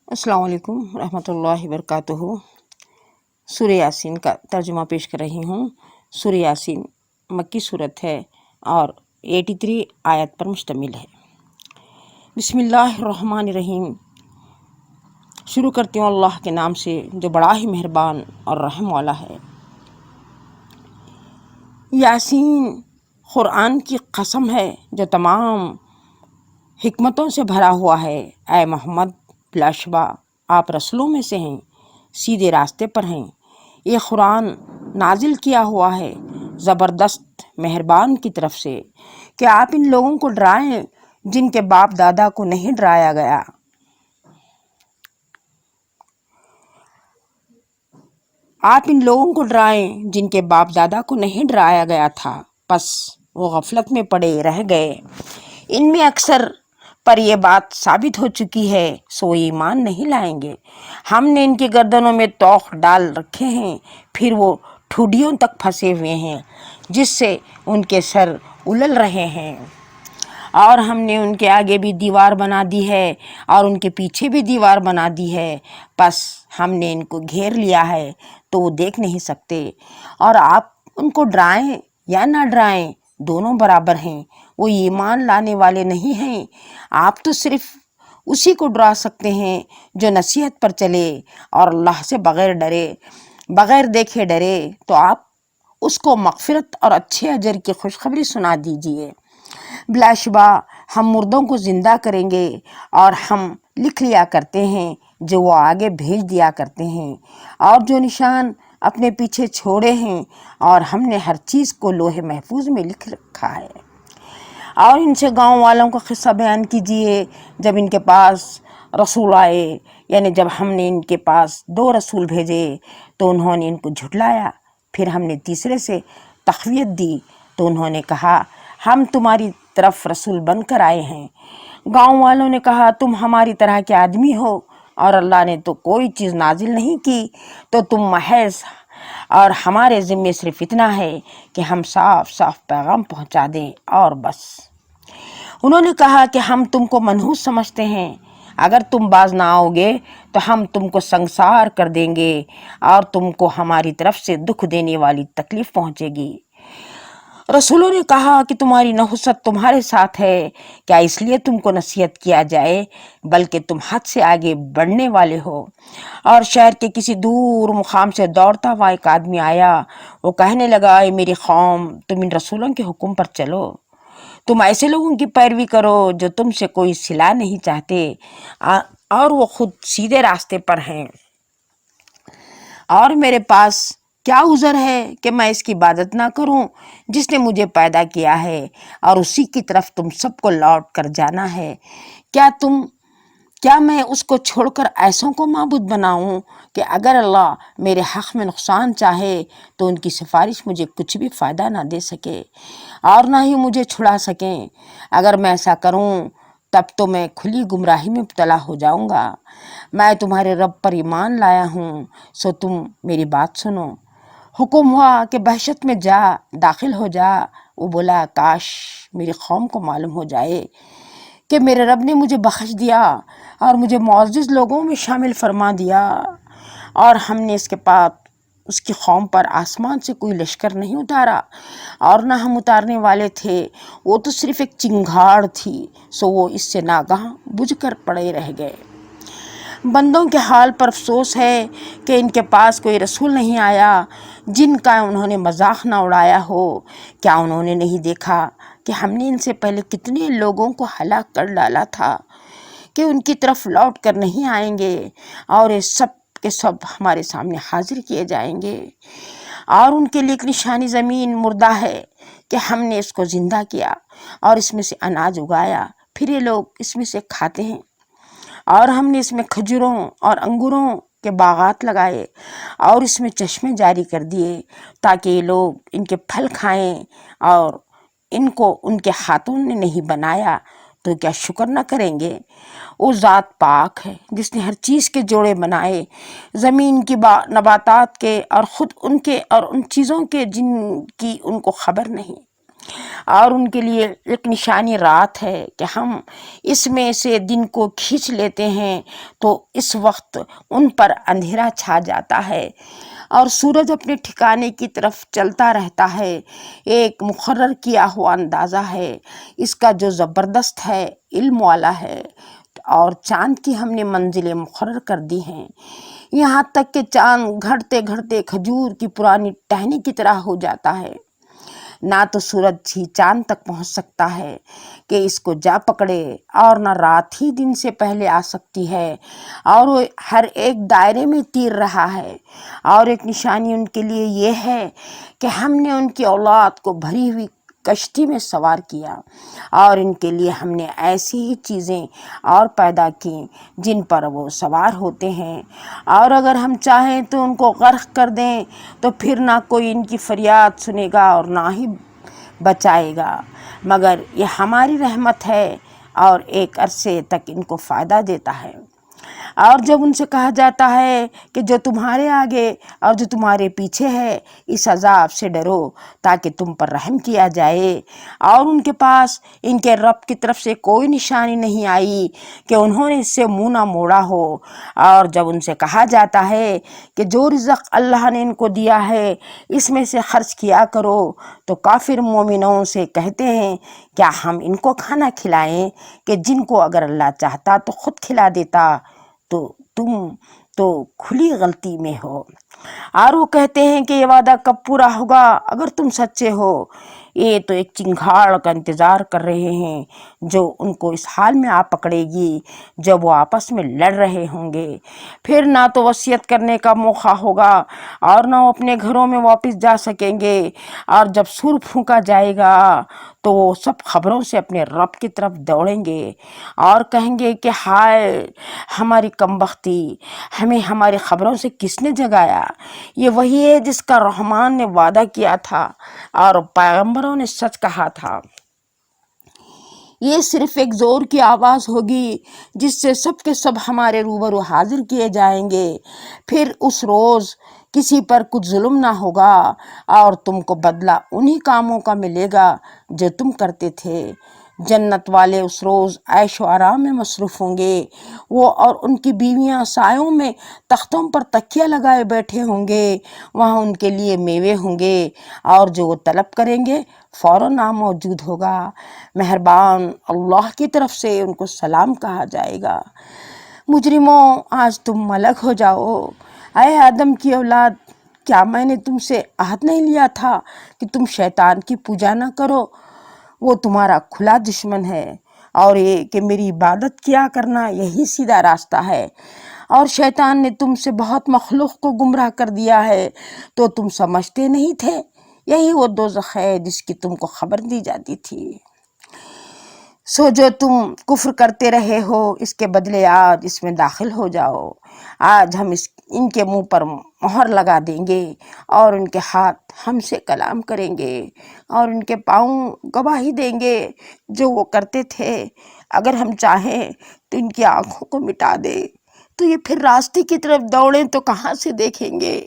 السلام علیکم ورحمۃ اللہ وبرکاتہ۔ سورہ یاسین کا ترجمہ پیش کر رہی ہوں۔ سورہ یاسین مکی صورت ہے اور 83 آیت پر مشتمل ہے۔ بسم اللہ الرحمن الرحیم۔ شروع کرتی ہوں اللہ کے نام سے جو بڑا ہی مہربان اور رحم والا ہے۔ یاسین قرآن کی قسم ہے جو تمام حکمتوں سے بھرا ہوا ہے۔ اے محمد، بلا شبہ آپ رسولوں میں سے ہیں، سیدھے راستے پر ہیں۔ یہ قرآن نازل کیا ہوا ہے زبردست مہربان کی طرف سے کہ آپ ان لوگوں کو ڈرائیں جن کے باپ دادا کو نہیں ڈرایا گیا۔ آپ ان لوگوں کو ڈرائیں جن کے باپ دادا کو نہیں ڈرایا گیا تھا، پس وہ غفلت میں پڑے رہ گئے۔ ان میں اکثر پر یہ بات ثابت ہو چکی ہے، سو ایمان نہیں لائیں گے۔ ہم نے ان کی گردنوں میں توق ڈال رکھے ہیں، پھر وہ ٹھوڈیوں تک پھنسے ہوئے ہیں جس سے ان کے سر اُلل رہے ہیں، اور ہم نے ان کے آگے بھی دیوار بنا دی ہے اور ان کے پیچھے بھی دیوار بنا دی ہے، پس ہم نے ان کو گھیر لیا ہے تو وہ دیکھ نہیں سکتے۔ اور آپ ان کو ڈرائیں یا نہ ڈرائیں دونوں برابر ہیں، وہ ایمان لانے والے نہیں ہیں۔ آپ تو صرف اسی کو ڈرا سکتے ہیں جو نصیحت پر چلے اور اللہ سے بغیر دیکھے ڈرے، تو آپ اس کو مغفرت اور اچھے اجر کی خوشخبری سنا دیجیے۔ بلا شبہ ہم مردوں کو زندہ کریں گے اور ہم لکھ لیا کرتے ہیں جو وہ آگے بھیج دیا کرتے ہیں، اور جو نشان اپنے پیچھے چھوڑے ہیں، اور ہم نے ہر چیز کو لوح محفوظ میں لکھ رکھا ہے۔ اور ان سے گاؤں والوں کا قصہ بیان کیجیے جب ان کے پاس رسول آئے، یعنی جب ہم نے ان کے پاس 2 رسول بھیجے تو انہوں نے ان کو جھٹلایا، پھر ہم نے تیسرے سے تقویت دی تو انہوں نے کہا ہم تمہاری طرف رسول بن کر آئے ہیں۔ گاؤں والوں نے کہا تم ہماری طرح کے آدمی ہو اور اللہ نے تو کوئی چیز نازل نہیں کی، تو تم محض اور ہمارے ذمے صرف اتنا ہے کہ ہم صاف صاف پیغام پہنچا دیں اور بس۔ انہوں نے کہا کہ ہم تم کو منحوس سمجھتے ہیں، اگر تم باز نہ آؤ گے تو ہم تم کو سنسار کر دیں گے اور تم کو ہماری طرف سے دکھ دینے والی تکلیف پہنچے گی۔ رسولوں نے کہا کہ تمہاری نحوست تمہارے ساتھ ہے، کیا اس لیے تم کو نصیحت کیا جائے؟ بلکہ تم حد سے آگے بڑھنے والے ہو۔ اور شہر کے کسی دور مقام سے دوڑتا ہوا ایک آدمی آیا، وہ کہنے لگا اے میری قوم، تم ان رسولوں کے حکم پر چلو، تم ایسے لوگوں کی پیروی کرو جو تم سے کوئی صلہ نہیں چاہتے اور وہ خود سیدھے راستے پر ہیں، اور میرے پاس کیا عذر ہے کہ میں اس کی عبادت نہ کروں جس نے مجھے پیدا کیا ہے، اور اسی کی طرف تم سب کو لوٹ کر جانا ہے۔ کیا میں اس کو چھوڑ کر ایسوں کو معبود بناؤں کہ اگر اللہ میرے حق میں نقصان چاہے تو ان کی سفارش مجھے کچھ بھی فائدہ نہ دے سکے اور نہ ہی مجھے چھڑا سکیں؟ اگر میں ایسا کروں تب تو میں کھلی گمراہی میں مبتلا ہو جاؤں گا۔ میں تمہارے رب پر ایمان لایا ہوں، سو تم میری بات سنو۔ حکم ہوا کہ بحشت میں داخل ہو جا۔ وہ بولا کاش میری قوم کو معلوم ہو جائے کہ میرے رب نے مجھے بخش دیا اور مجھے معزز لوگوں میں شامل فرما دیا، اور ہم نے اس کے بعد اس کی قوم پر آسمان سے کوئی لشکر نہیں اتارا اور نہ ہم اتارنے والے تھے، وہ تو صرف ایک چنگھاڑ تھی، سو وہ اس سے ناگہاں بجھ کر پڑے رہ گئے۔ بندوں کے حال پر افسوس ہے کہ ان کے پاس کوئی رسول نہیں آیا جن کا انہوں نے مذاق نہ اڑایا ہو۔ کیا انہوں نے نہیں دیکھا کہ ہم نے ان سے پہلے کتنے لوگوں کو ہلاک کر ڈالا تھا کہ ان کی طرف لوٹ کر نہیں آئیں گے، اور یہ سب کے سب ہمارے سامنے حاضر کیے جائیں گے، اور ان کے لیے ایک نشانی زمین مردہ ہے کہ ہم نے اس کو زندہ کیا اور اس میں سے اناج اگایا، پھر یہ لوگ اس میں سے کھاتے ہیں، اور ہم نے اس میں کھجوروں اور انگوروں کے باغات لگائے اور اس میں چشمے جاری کر دیے تاکہ یہ لوگ ان کے پھل کھائیں، اور ان کو ان کے ہاتھوں نے نہیں بنایا تو کیا شکر نہ کریں گے؟ وہ ذات پاک ہے جس نے ہر چیز کے جوڑے بنائے، زمین کی نباتات کے اور خود ان کے اور ان چیزوں کے جن کی ان کو خبر نہیں۔ اور ان کے لیے ایک نشانی رات ہے کہ ہم اس میں سے دن کو کھینچ لیتے ہیں تو اس وقت ان پر اندھیرا چھا جاتا ہے اور سورج اپنے ٹھکانے کی طرف چلتا رہتا ہے۔ ایک مقرر کیا ہوا اندازہ ہے، اس کا جو زبردست ہے، علم والا ہے، اور چاند کی ہم نے منزلیں مقرر کر دی ہیں، یہاں تک کہ چاند گھڑتے گھڑتے کھجور کی پرانی ٹہنی کی طرح ہو جاتا ہے۔ نہ تو سورج ہی چاند تک پہنچ سکتا ہے کہ اس کو جا پکڑے، اور نہ رات ہی دن سے پہلے آ سکتی ہے، اور وہ ہر ایک دائرے میں تیر رہا ہے۔ اور ایک نشانی ان کے لیے یہ ہے کہ ہم نے ان کی اولاد کو بھری ہوئی کشتی میں سوار کیا، اور ان کے لیے ہم نے ایسی ہی چیزیں اور پیدا کی جن پر وہ سوار ہوتے ہیں، اور اگر ہم چاہیں تو ان کو غرق کر دیں تو پھر نہ کوئی ان کی فریاد سنے گا اور نہ ہی بچائے گا، مگر یہ ہماری رحمت ہے اور ایک عرصے تک ان کو فائدہ دیتا ہے۔ اور جب ان سے کہا جاتا ہے کہ جو تمہارے آگے اور جو تمہارے پیچھے ہے اس عذاب سے ڈرو تاکہ تم پر رحم کیا جائے، اور ان کے پاس ان کے رب کی طرف سے کوئی نشانی نہیں آئی کہ انہوں نے اس سے منہ نہ موڑا ہو، اور جب ان سے کہا جاتا ہے کہ جو رزق اللہ نے ان کو دیا ہے اس میں سے خرچ کیا کرو، تو کافر مومنوں سے کہتے ہیں کیا ہم ان کو کھانا کھلائیں کہ جن کو اگر اللہ چاہتا تو خود کھلا دیتا، تو تم تو کھلی غلطی میں ہو۔ اور وہ کہتے ہیں کہ یہ وعدہ کب پورا ہوگا اگر تم سچے ہو، یہ تو ایک چنگھاڑ کا انتظار کر رہے ہیں جو ان کو اس حال میں آ پکڑے گی جب وہ آپس میں لڑ رہے ہوں گے، پھر نہ تو وصیت کرنے کا موقع ہوگا اور نہ وہ اپنے گھروں میں واپس جا سکیں گے، اور جب سور پھونکا جائے گا تو وہ سب خبروں سے اپنے رب کی طرف دوڑیں گے اور کہیں گے کہ ہائے ہماری کمبختی، ہمیں ہماری خبروں سے کس نے جگایا۔ یہ وہی ہے جس کا رحمان نے وعدہ کیا تھا اور پیغمبروں نے سچ کہا تھا۔ یہ صرف ایک زور کی آواز ہوگی جس سے سب کے سب ہمارے روبرو حاضر کیے جائیں گے، پھر اس روز کسی پر کچھ ظلم نہ ہوگا اور تم کو بدلہ انہی کاموں کا ملے گا جو تم کرتے تھے۔ جنت والے اس روز عیش و آرام میں مصروف ہوں گے، وہ اور ان کی بیویاں سایوں میں تختوں پر تکیہ لگائے بیٹھے ہوں گے، وہاں ان کے لیے میوے ہوں گے اور جو وہ طلب کریں گے فوراً موجود ہوگا۔ مہربان اللہ کی طرف سے ان کو سلام کہا جائے گا۔ مجرموں آج تم الگ ہو جاؤ۔ اے آدم کی اولاد، کیا میں نے تم سے عہد نہیں لیا تھا کہ تم شیطان کی پوجا نہ کرو؟ وہ تمہارا کھلا دشمن ہے، اور یہ کہ میری عبادت کیا کرنا یہی سیدھا راستہ ہے، اور شیطان نے تم سے بہت مخلوق کو گمراہ کر دیا ہے تو تم سمجھتے نہیں تھے۔ یہی وہ دوزخ ہے جس کی تم کو خبر دی جاتی تھی۔ سو جو تم کفر کرتے رہے ہو اس کے بدلے آج اس میں داخل ہو جاؤ۔ آج ہم ان کے منہ پر مہر لگا دیں گے اور ان کے ہاتھ ہم سے کلام کریں گے اور ان کے پاؤں گواہی دیں گے جو وہ کرتے تھے۔ اگر ہم چاہیں تو ان کی آنکھوں کو مٹا دے تو یہ پھر راستے کی طرف دوڑیں تو کہاں سے دیکھیں گے؟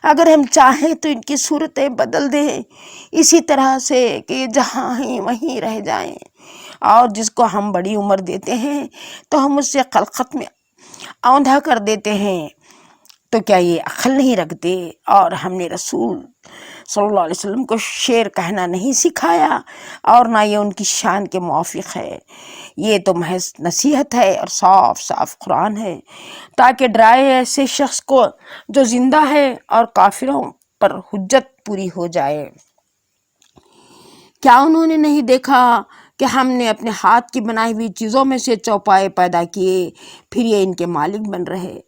اگر ہم چاہیں تو ان کی صورتیں بدل دیں اسی طرح سے کہ یہ جہاں ہیں وہیں رہ جائیں، اور جس کو ہم بڑی عمر دیتے ہیں تو ہم اس سے خلقت میں اوندھا کر دیتے ہیں، تو کیا یہ عقل نہیں رکھتے؟ اور ہم نے رسول صلی اللہ علیہ وسلم کو شعر کہنا نہیں سکھایا اور نہ یہ ان کی شان کے موافق ہے، یہ تو محض نصیحت ہے اور صاف صاف قرآن ہے تاکہ ڈرائے ایسے شخص کو جو زندہ ہے اور کافروں پر حجت پوری ہو جائے۔ کیا انہوں نے نہیں دیکھا کہ ہم نے اپنے ہاتھ کی بنائی ہوئی چیزوں میں سے چوپائے پیدا کیے، پھر یہ ان کے مالک بن رہے؟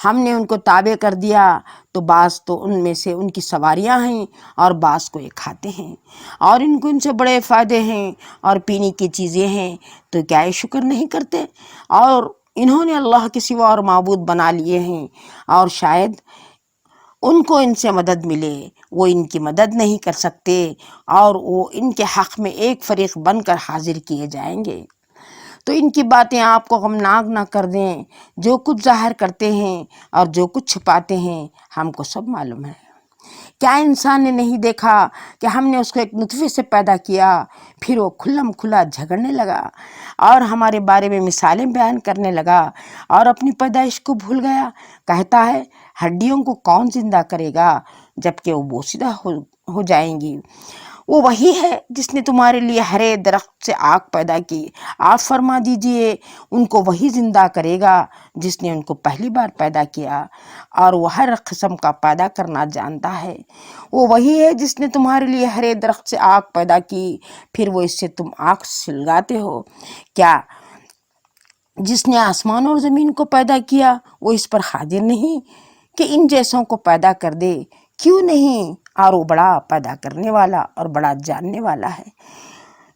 ہم نے ان کو تابع کر دیا تو بعض تو ان میں سے ان کی سواریاں ہیں اور بعض کو یہ کھاتے ہیں، اور ان کو ان سے بڑے فائدے ہیں اور پینے کی چیزیں ہیں، تو کیا یہ شکر نہیں کرتے؟ اور انہوں نے اللہ کے سوا اور معبود بنا لیے ہیں، اور شاید ان کو ان سے مدد ملے، وہ ان کی مدد نہیں کر سکتے اور وہ ان کے حق میں ایک فریق بن کر حاضر کیے جائیں گے۔ تو ان کی باتیں آپ کو غمناک نہ کر دیں، جو کچھ ظاہر کرتے ہیں اور جو کچھ چھپاتے ہیں ہم کو سب معلوم ہے۔ کیا انسان نے نہیں دیکھا کہ ہم نے اس کو ایک نطفے سے پیدا کیا، پھر وہ کھلم کھلا جھگڑنے لگا اور ہمارے بارے میں مثالیں بیان کرنے لگا اور اپنی پیدائش کو بھول گیا۔ کہتا ہے ہڈیوں کو کون زندہ کرے گا جبکہ وہ بوسیدہ ہو جائیں گی۔ وہ وہی ہے جس نے تمہارے لیے ہرے درخت سے آگ پیدا کی۔ آپ فرما دیجئے ان کو وہی زندہ کرے گا جس نے ان کو پہلی بار پیدا کیا، اور وہ ہر قسم کا پیدا کرنا جانتا ہے۔ وہ وہی ہے جس نے تمہارے لیے ہرے درخت سے آگ پیدا کی، پھر وہ اس سے تم آگ سلگاتے ہو۔ کیا جس نے آسمان اور زمین کو پیدا کیا وہ اس پر قادر نہیں کہ ان جیسوں کو پیدا کر دے؟ کیوں نہیں؟ اور وہ بڑا پیدا کرنے والا اور بڑا جاننے والا ہے۔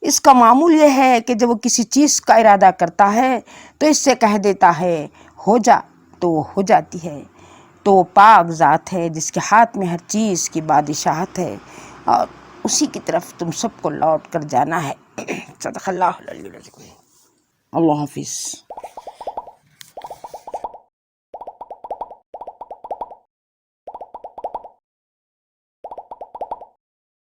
اس کا معمول یہ ہے کہ جب وہ کسی چیز کا ارادہ کرتا ہے تو اس سے کہہ دیتا ہے ہو جا، تو وہ ہو جاتی ہے۔ تو وہ پاک ذات ہے جس کے ہاتھ میں ہر چیز کی بادشاہت ہے، اور اسی کی طرف تم سب کو لوٹ کر جانا ہے۔ صدق اللہ العلی العظیم۔ اللہ حافظ۔